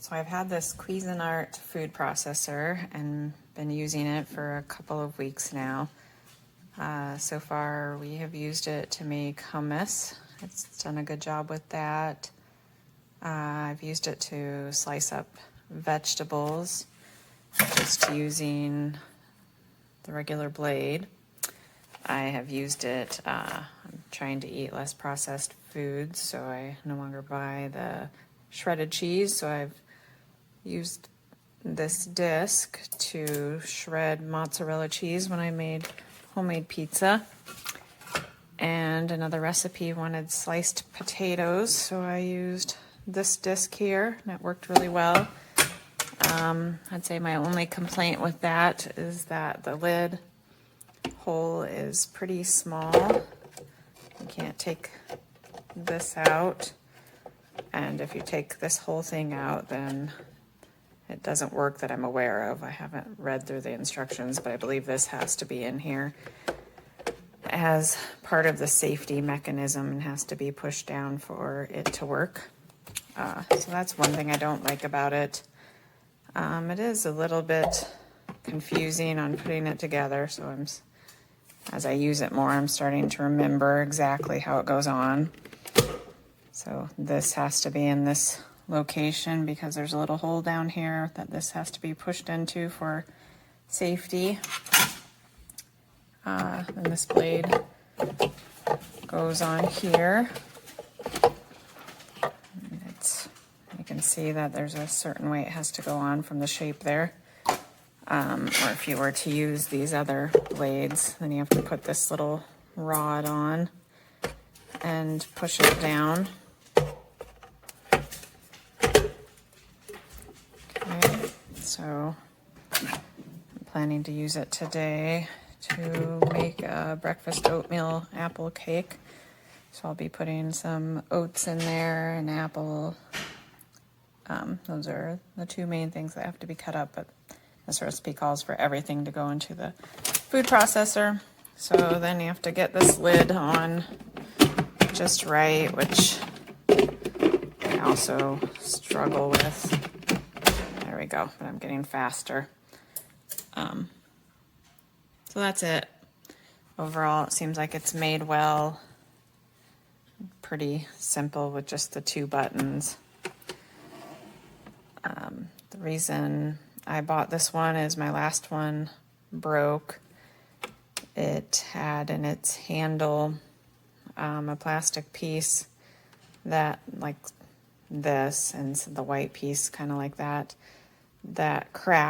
So I've had this Cuisinart food processor and been using it for a couple of weeks now. So far we have used it to make hummus. It's done a good job with that. I've used it to slice up vegetables, just using the regular blade. I have used it, I'm trying to eat less processed foods, so I no longer buy the shredded cheese, so I've used this disc to shred mozzarella cheese when I made homemade pizza. And another recipe wanted sliced potatoes, so I used this disc here, and it worked really well. I'd say my only complaint with that is that the lid hole is pretty small. You can't take this out, and if you take this whole thing out, then it doesn't work that I'm aware of. I haven't read through the instructions, but I believe this has to be in here as part of the safety mechanism and has to be pushed down for it to work. So that's one thing I don't like about it. It is a little bit confusing on putting it together, so as I use it more, I'm starting to remember exactly how it goes on. So this has to be in this location because there's a little hole down here that this has to be pushed into for safety. And this blade goes on here. You can see that there's a certain way it has to go on from the shape there. Or if you were to use these other blades, then you have to put this little rod on and push it down. Okay, so I'm planning to use it today to make a breakfast oatmeal apple cake. So I'll be putting some oats in there and apple. Those are the two main things that have to be cut up, but this recipe calls for everything to go into the food processor. So then you have to get this lid on just right, which I also struggle with. There we go, but I'm getting faster. So that's it. Overall, it seems like it's made well. Pretty simple with just the two buttons. The reason I bought this one is my last one broke. It had in its handle a plastic piece that, like this, and the white piece kind of like that, that cracked.